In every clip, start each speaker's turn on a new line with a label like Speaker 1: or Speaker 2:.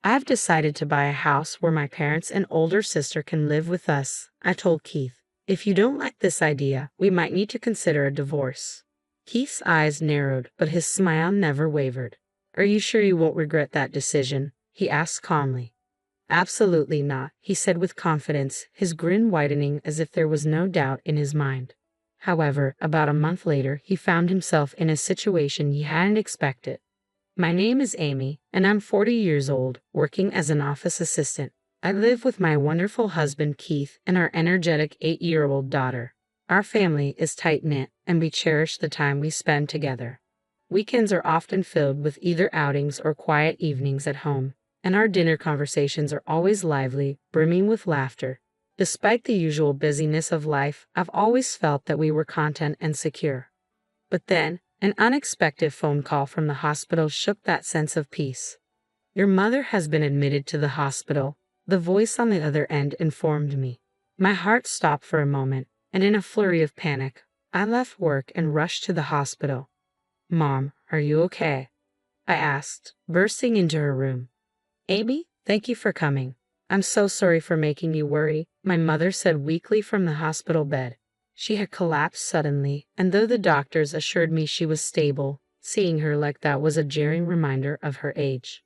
Speaker 1: I've decided to buy a house where my parents and older sister can live with us, I told Keith. If you don't like this idea, we might need to consider a divorce. Keith's eyes narrowed, but his smile never wavered. Are you sure you won't regret that decision? He asked calmly. Absolutely not, he said with confidence, his grin widening as if there was no doubt in his mind. However, about a month later, he found himself in a situation he hadn't expected. My name is Amy, and I'm 40 years old, working as an office assistant. I live with my wonderful husband Keith and our energetic 8-year-old daughter. Our family is tight-knit, and we cherish the time we spend together. Weekends are often filled with either outings or quiet evenings at home, and our dinner conversations are always lively, brimming with laughter. Despite the usual busyness of life, I've always felt that we were content and secure. But then, an unexpected phone call from the hospital shook that sense of peace. Your mother has been admitted to the hospital, the voice on the other end informed me. My heart stopped for a moment, and in a flurry of panic, I left work and rushed to the hospital. Mom, are you okay? I asked, bursting into her room. Amy, thank you for coming. I'm so sorry for making you worry, my mother said weakly from the hospital bed. She had collapsed suddenly, and though the doctors assured me she was stable, seeing her like that was a jarring reminder of her age.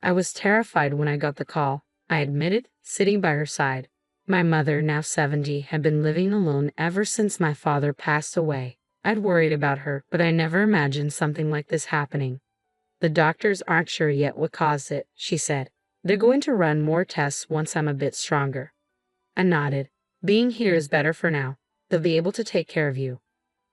Speaker 1: I was terrified when I got the call, I admitted, sitting by her side. My mother, now 70, had been living alone ever since my father passed away. I'd worried about her, but I never imagined something like this happening. The doctors aren't sure yet what caused it, she said. They're going to run more tests once I'm a bit stronger. I nodded. Being here is better for now. They'll be able to take care of you.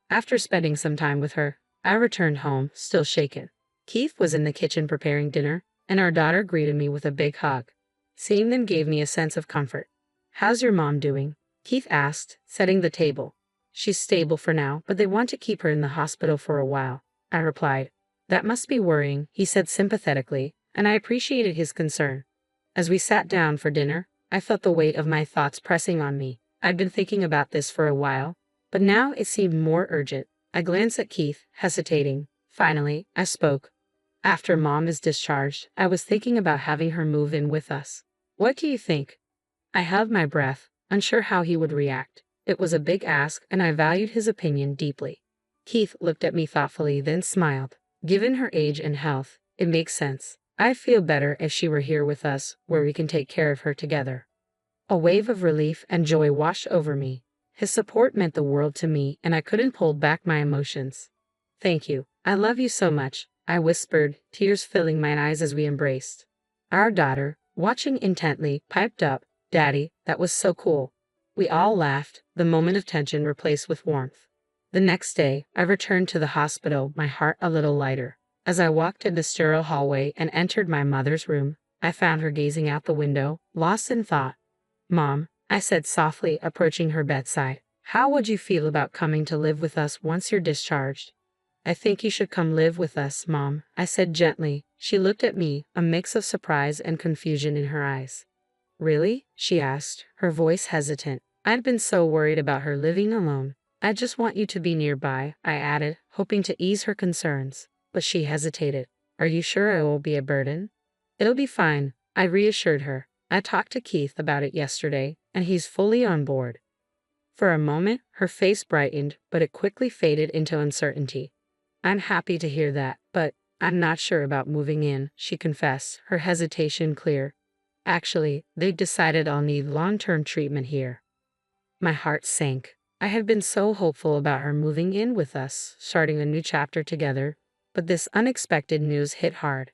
Speaker 1: After spending some time with her, I returned home, still shaken. Keith was in the kitchen preparing dinner, and our daughter greeted me with a big hug. Seeing them gave me a sense of comfort. How's your mom doing? Keith asked, setting the table. She's stable for now, but they want to keep her in the hospital for a while, I replied. That must be worrying, he said sympathetically, and I appreciated his concern. As we sat down for dinner, I felt the weight of my thoughts pressing on me. I'd been thinking about this for a while, but now it seemed more urgent. I glanced at Keith, hesitating. Finally, I spoke. After Mom is discharged, I was thinking about having her move in with us. What do you think? I held my breath, unsure how he would react. It was a big ask, and I valued his opinion deeply. Keith looked at me thoughtfully, then smiled. Given her age and health, it makes sense. I'd feel better if she were here with us, where we can take care of her together. A wave of relief and joy washed over me. His support meant the world to me, and I couldn't hold back my emotions. Thank you. I love you so much, I whispered, tears filling my eyes as we embraced. Our daughter, watching intently, piped up, Daddy, that was so cool. We all laughed, the moment of tension replaced with warmth. The next day, I returned to the hospital, my heart a little lighter. As I walked in the sterile hallway and entered my mother's room, I found her gazing out the window, lost in thought. Mom, I said softly, approaching her bedside. How would you feel about coming to live with us once you're discharged? I think you should come live with us, Mom, I said gently. She looked at me, a mix of surprise and confusion in her eyes. Really? She asked, her voice hesitant. I'd been so worried about her living alone. I just want you to be nearby, I added, hoping to ease her concerns. But she hesitated. Are you sure I won't be a burden? It'll be fine, I reassured her. I talked to Keith about it yesterday, and he's fully on board. For a moment, her face brightened, but it quickly faded into uncertainty. I'm happy to hear that, but I'm not sure about moving in, she confessed, her hesitation clear. Actually, they've decided I'll need long-term treatment here. My heart sank. I had been so hopeful about her moving in with us, starting a new chapter together, but this unexpected news hit hard.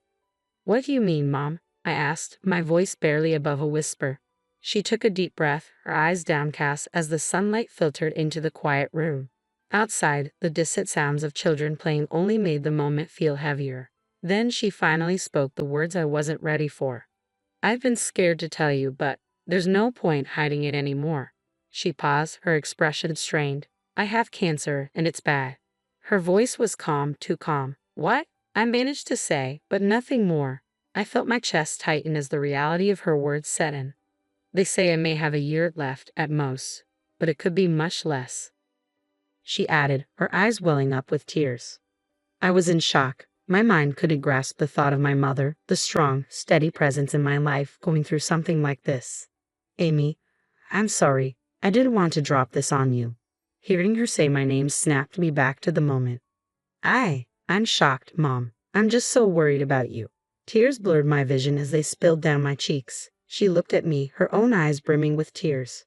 Speaker 1: What do you mean, Mom? I asked, my voice barely above a whisper. She took a deep breath, her eyes downcast as the sunlight filtered into the quiet room. Outside, the distant sounds of children playing only made the moment feel heavier. Then she finally spoke the words I wasn't ready for. I've been scared to tell you, but there's no point hiding it anymore. She paused, her expression strained. I have cancer, and it's bad. Her voice was calm, too calm. What? I managed to say, but nothing more. I felt my chest tighten as the reality of her words set in. They say I may have a year left, at most, but it could be much less. She added, her eyes welling up with tears. I was in shock. My mind couldn't grasp the thought of my mother, the strong, steady presence in my life, going through something like this. Amy, I'm sorry. I didn't want to drop this on you. Hearing her say my name snapped me back to the moment. I'm shocked, Mom. I'm just so worried about you. Tears blurred my vision as they spilled down my cheeks. She looked at me, her own eyes brimming with tears.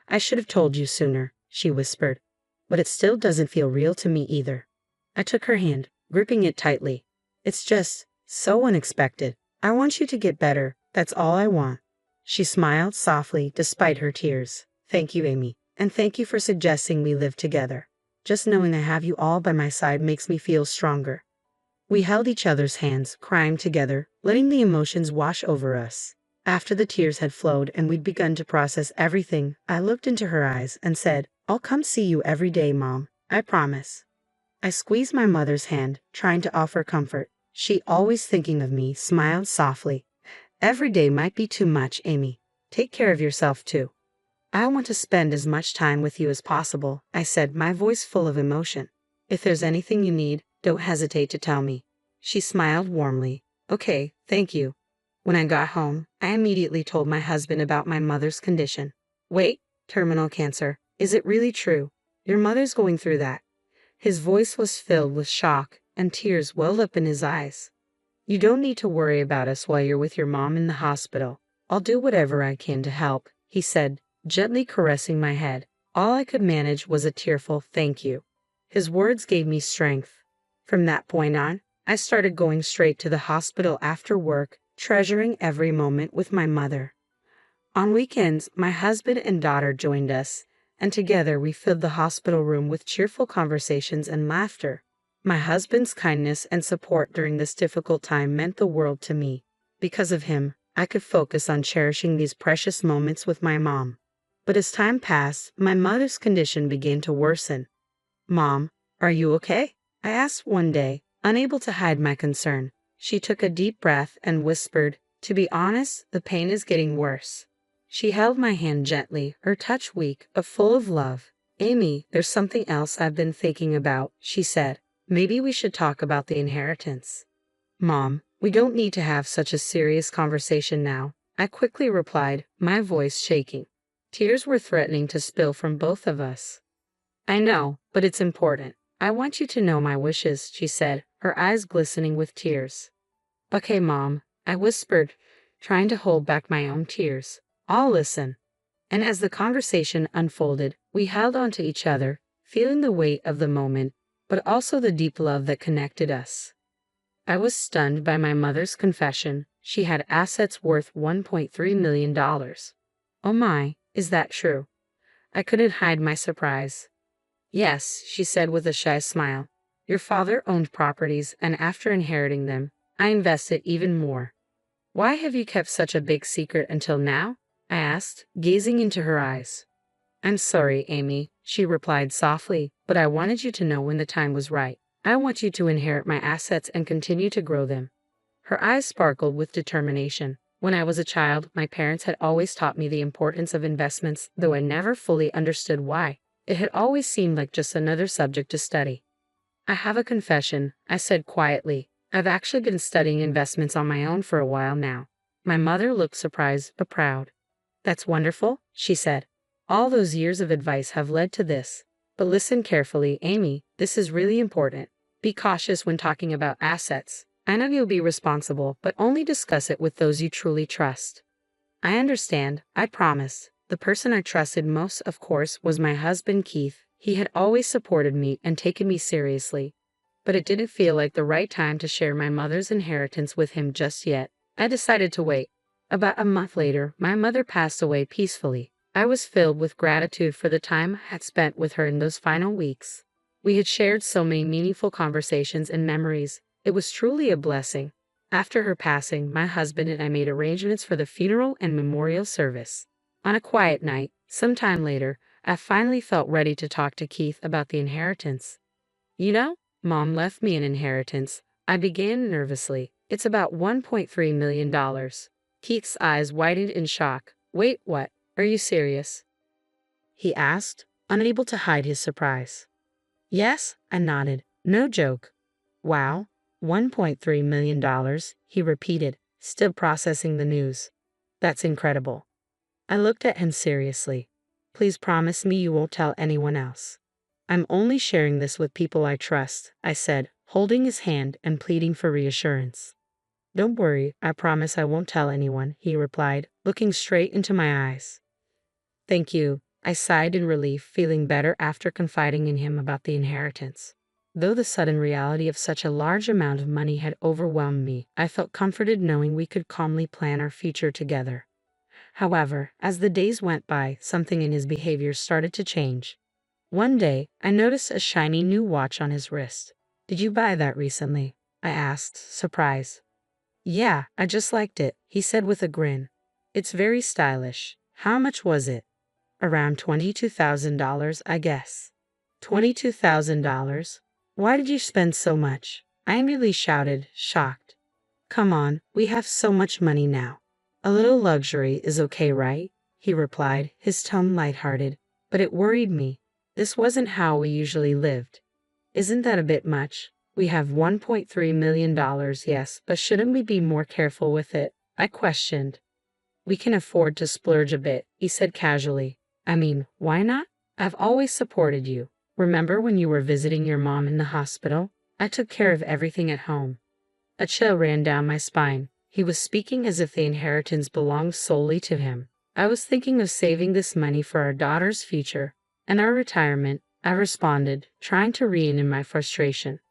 Speaker 1: I should have told you sooner, she whispered. But it still doesn't feel real to me either. I took her hand, gripping it tightly. It's just so unexpected. I want you to get better. That's all I want. She smiled softly despite her tears. Thank you, Amy. And thank you for suggesting we live together. Just knowing I have you all by my side makes me feel stronger. We held each other's hands, crying together, letting the emotions wash over us. After the tears had flowed and we'd begun to process everything, I looked into her eyes and said, I'll come see you every day, Mom. I promise. I squeezed my mother's hand, trying to offer comfort. She, always thinking of me, smiled softly. Every day might be too much, Amy. Take care of yourself too. I want to spend as much time with you as possible, I said, my voice full of emotion. If there's anything you need, don't hesitate to tell me. She smiled warmly. Okay, thank you. When I got home, I immediately told my husband about my mother's condition. Wait, terminal cancer. Is it really true? Your mother's going through that. His voice was filled with shock, and tears welled up in his eyes. You don't need to worry about us while you're with your mom in the hospital. I'll do whatever I can to help, he said, gently caressing my head. All I could manage was a tearful thank you. His words gave me strength. From that point on, I started going straight to the hospital after work, treasuring every moment with my mother. On weekends, my husband and daughter joined us, and together we filled the hospital room with cheerful conversations and laughter. My husband's kindness and support during this difficult time meant the world to me. Because of him, I could focus on cherishing these precious moments with my mom. But as time passed, my mother's condition began to worsen. Mom, are you okay? I asked one day, unable to hide my concern. She took a deep breath and whispered, to be honest, the pain is getting worse. She held my hand gently, her touch weak, but full of love. Amy, there's something else I've been thinking about, she said. Maybe we should talk about the inheritance. Mom, we don't need to have such a serious conversation now, I quickly replied, my voice shaking. Tears were threatening to spill from both of us. I know, but it's important. I want you to know my wishes, she said, her eyes glistening with tears. Okay, Mom, I whispered, trying to hold back my own tears. I'll listen. And as the conversation unfolded, we held on to each other, feeling the weight of the moment, but also the deep love that connected us. I was stunned by my mother's confession. She had assets worth $1.3 million. Oh my, is that true? I couldn't hide my surprise. Yes, she said with a shy smile. Your father owned properties, and after inheriting them, I invested even more. Why have you kept such a big secret until now? I asked, gazing into her eyes. I'm sorry, Amy, she replied softly, but I wanted you to know when the time was right. I want you to inherit my assets and continue to grow them. Her eyes sparkled with determination. When I was a child, my parents had always taught me the importance of investments, though I never fully understood why. It had always seemed like just another subject to study. I have a confession, I said quietly. I've actually been studying investments on my own for a while now. My mother looked surprised but proud. That's wonderful, she said. All those years of advice have led to this. But listen carefully, Amy, this is really important. Be cautious when talking about assets. I know you'll be responsible, but only discuss it with those you truly trust. I understand, I promise. The person I trusted most, of course, was my husband, Keith. He had always supported me and taken me seriously. But it didn't feel like the right time to share my mother's inheritance with him just yet. I decided to wait. About a month later, my mother passed away peacefully. I was filled with gratitude for the time I had spent with her in those final weeks. We had shared so many meaningful conversations and memories. It was truly a blessing. After her passing, my husband and I made arrangements for the funeral and memorial service. On a quiet night, sometime later, I finally felt ready to talk to Keith about the inheritance. You know, Mom left me an inheritance. I began nervously. It's about $1.3 million. Keith's eyes widened in shock. Wait, what? Are you serious? He asked, unable to hide his surprise. Yes, I nodded. No joke. Wow. $1.3 million, he repeated, still processing the news. That's incredible. I looked at him seriously. Please promise me you won't tell anyone else. I'm only sharing this with people I trust, I said, holding his hand and pleading for reassurance. Don't worry, I promise I won't tell anyone, he replied, looking straight into my eyes. Thank you, I sighed in relief, feeling better after confiding in him about the inheritance. Though the sudden reality of such a large amount of money had overwhelmed me, I felt comforted knowing we could calmly plan our future together. However, as the days went by, something in his behavior started to change. One day, I noticed a shiny new watch on his wrist. Did you buy that recently? I asked, surprised. Yeah, I just liked it, he said with a grin. It's very stylish. How much was it? Around $22,000, I guess. $22,000? Why did you spend so much? I immediately shouted, shocked. Come on, we have so much money now. A little luxury is okay, right? He replied, his tone lighthearted. But it worried me. This wasn't how we usually lived. Isn't that a bit much? We have $1.3 million, yes, but shouldn't we be more careful with it? I questioned. We can afford to splurge a bit, he said casually. I mean, why not? I've always supported you. Remember when you were visiting your mom in the hospital? I took care of everything at home. A chill ran down my spine. He was speaking as if the inheritance belonged solely to him. I was thinking of saving this money for our daughter's future and our retirement, I responded, trying to rein in my frustration.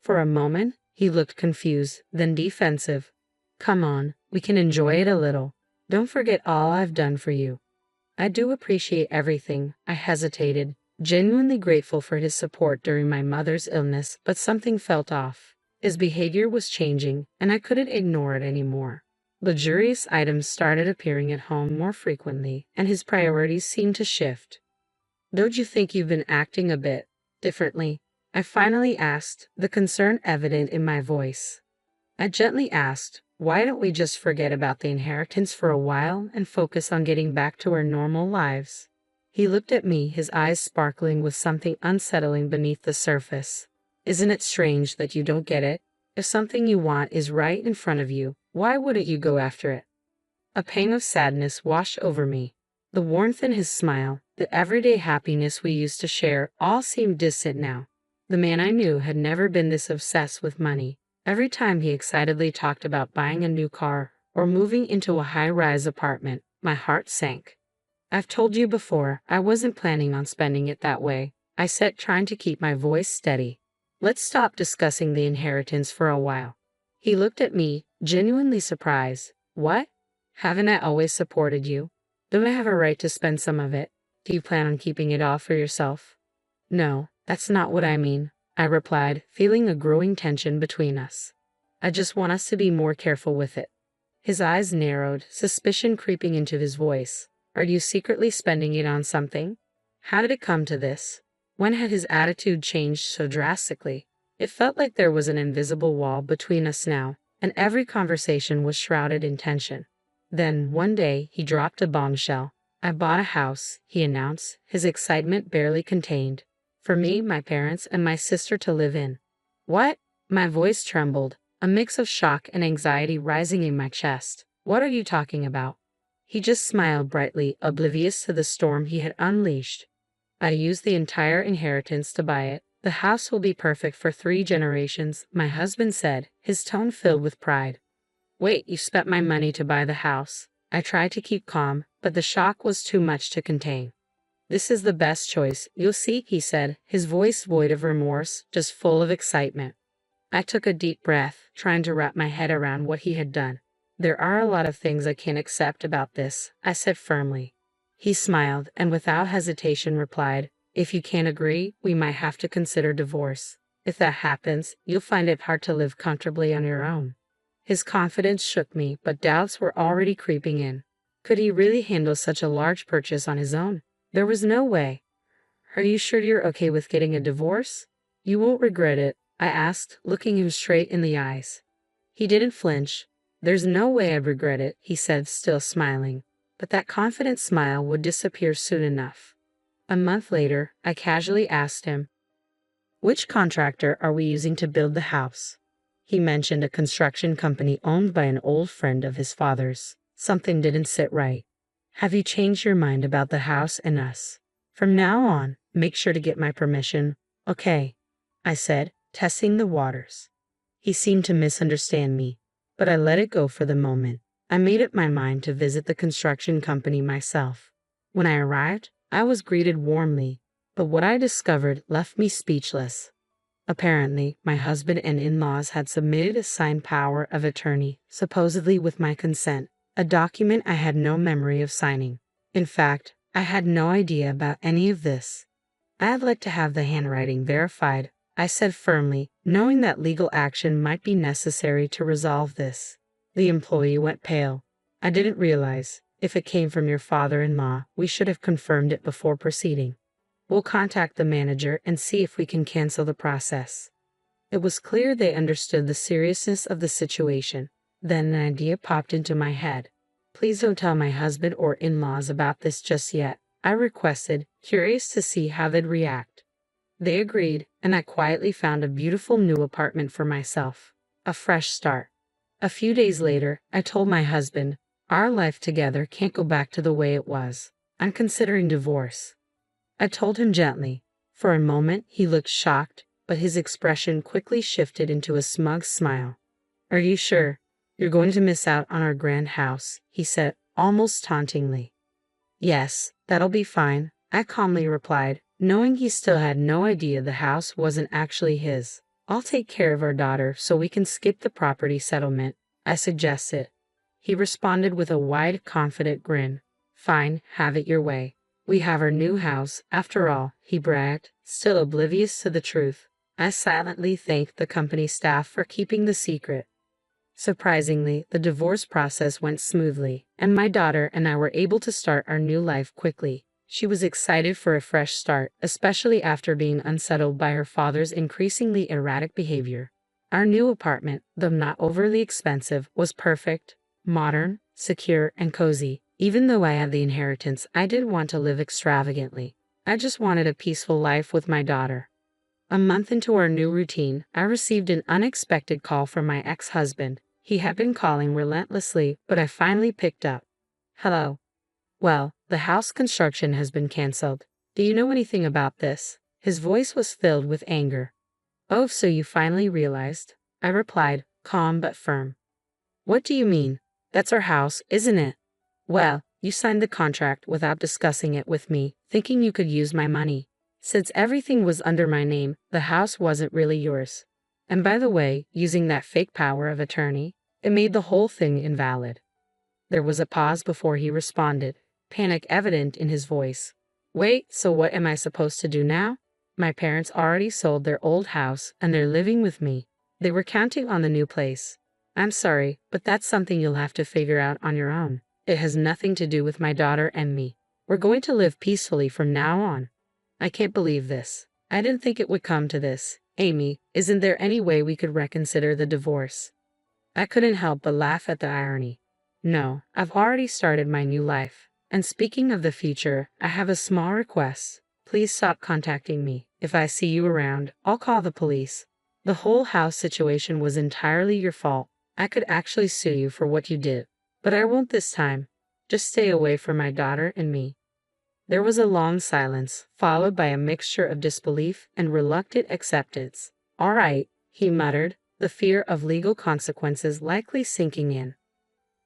Speaker 1: For a moment, he looked confused, then defensive. Come on, we can enjoy it a little. Don't forget all I've done for you. I do appreciate everything, I hesitated, genuinely grateful for his support during my mother's illness, but something felt off. His behavior was changing, and I couldn't ignore it anymore. Luxurious items started appearing at home more frequently, and his priorities seemed to shift. Don't you think you've been acting a bit differently? I finally asked, the concern evident in my voice. I gently asked, why don't we just forget about the inheritance for a while and focus on getting back to our normal lives? He looked at me, his eyes sparkling with something unsettling beneath the surface. Isn't it strange that you don't get it? If something you want is right in front of you, why wouldn't you go after it? A pang of sadness washed over me. The warmth in his smile, the everyday happiness we used to share, all seemed distant now. The man I knew had never been this obsessed with money. Every time he excitedly talked about buying a new car or moving into a high-rise apartment, my heart sank. I've told you before, I wasn't planning on spending it that way, I said, trying to keep my voice steady. Let's stop discussing the inheritance for a while. He looked at me, genuinely surprised. What? Haven't I always supported you? Don't I have a right to spend some of it? Do you plan on keeping it all for yourself? No, that's not what I mean, I replied, feeling a growing tension between us. I just want us to be more careful with it. His eyes narrowed, suspicion creeping into his voice. Are you secretly spending it on something? How did it come to this? When had his attitude changed so drastically? It felt like there was an invisible wall between us now, and every conversation was shrouded in tension. Then, one day, he dropped a bombshell. I bought a house, he announced, his excitement barely contained. For me, my parents, and my sister to live in. What? My voice trembled, a mix of shock and anxiety rising in my chest. What are you talking about? He just smiled brightly, oblivious to the storm he had unleashed. I used the entire inheritance to buy it. The house will be perfect for 3 generations, my husband said, his tone filled with pride. Wait, you spent my money to buy the house. I tried to keep calm, but the shock was too much to contain. This is the best choice, you'll see, he said, his voice void of remorse, just full of excitement. I took a deep breath, trying to wrap my head around what he had done. There are a lot of things I can't accept about this, I said firmly. He smiled and without hesitation replied, if you can't agree, we might have to consider divorce. If that happens, you'll find it hard to live comfortably on your own. His confidence shook me, but doubts were already creeping in. Could he really handle such a large purchase on his own? There was no way. Are you sure you're okay with getting a divorce? You won't regret it, I asked, looking him straight in the eyes. He didn't flinch. There's no way I'd regret it, he said, still smiling. But that confident smile would disappear soon enough. A month later, I casually asked him, which contractor are we using to build the house? He mentioned a construction company owned by an old friend of his father's. Something didn't sit right. Have you changed your mind about the house and us? From now on, make sure to get my permission, okay? I said, testing the waters. He seemed to misunderstand me, but I let it go for the moment. I made up my mind to visit the construction company myself. When I arrived, I was greeted warmly, but what I discovered left me speechless. Apparently, my husband and in-laws had submitted a signed power of attorney, supposedly with my consent, a document I had no memory of signing. In fact, I had no idea about any of this. I'd like to have the handwriting verified, I said firmly, knowing that legal action might be necessary to resolve this. The employee went pale. I didn't realize, if it came from your father-in-law, we should have confirmed it before proceeding. We'll contact the manager and see if we can cancel the process. It was clear they understood the seriousness of the situation. Then an idea popped into my head. Please don't tell my husband or in-laws about this just yet, I requested, curious to see how they'd react. They agreed, and I quietly found a beautiful new apartment for myself. A fresh start. A few days later, I told my husband, our life together can't go back to the way it was. I'm considering divorce. I told him gently. For a moment, he looked shocked, but his expression quickly shifted into a smug smile. Are you sure? You're going to miss out on our grand house, he said, almost tauntingly. Yes, that'll be fine, I calmly replied, knowing he still had no idea the house wasn't actually his. I'll take care of our daughter so we can skip the property settlement, I suggested. He responded with a wide, confident grin. Fine, have it your way. We have our new house, after all, he bragged, still oblivious to the truth. I silently thanked the company staff for keeping the secret. Surprisingly, the divorce process went smoothly, and my daughter and I were able to start our new life quickly. She was excited for a fresh start, especially after being unsettled by her father's increasingly erratic behavior. Our new apartment, though not overly expensive, was perfect, modern, secure, and cozy. Even though I had the inheritance, I didn't want to live extravagantly. I just wanted a peaceful life with my daughter. A month into our new routine, I received an unexpected call from my ex-husband. He had been calling relentlessly, but I finally picked up. Hello. Well, the house construction has been canceled. Do you know anything about this? His voice was filled with anger. Oh, so you finally realized? I replied, calm but firm. What do you mean? That's our house, isn't it? Well, you signed the contract without discussing it with me, thinking you could use my money. Since everything was under my name, the house wasn't really yours. And by the way, using that fake power of attorney, it made the whole thing invalid. There was a pause before he responded, panic evident in his voice. Wait, so what am I supposed to do now? My parents already sold their old house and they're living with me. They were counting on the new place. I'm sorry, but that's something you'll have to figure out on your own. It has nothing to do with my daughter and me. We're going to live peacefully from now on. I can't believe this. I didn't think it would come to this. Amy, isn't there any way we could reconsider the divorce? I couldn't help but laugh at the irony. No, I've already started my new life. And speaking of the future, I have a small request. Please stop contacting me. If I see you around, I'll call the police. The whole house situation was entirely your fault. I could actually sue you for what you did. But I won't this time. Just stay away from my daughter and me. There was a long silence, followed by a mixture of disbelief and reluctant acceptance. All right, he muttered, the fear of legal consequences likely sinking in.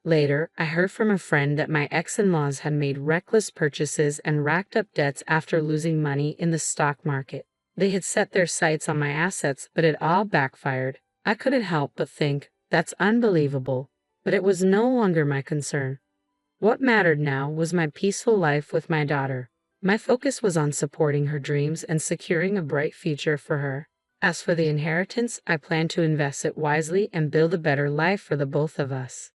Speaker 1: Later, I heard from a friend that my ex-in-laws had made reckless purchases and racked up debts after losing money in the stock market. They had set their sights on my assets, but it all backfired. I couldn't help but think, that's unbelievable. But it was no longer my concern. What mattered now was my peaceful life with my daughter. My focus was on supporting her dreams and securing a bright future for her. As for the inheritance, I planned to invest it wisely and build a better life for the both of us.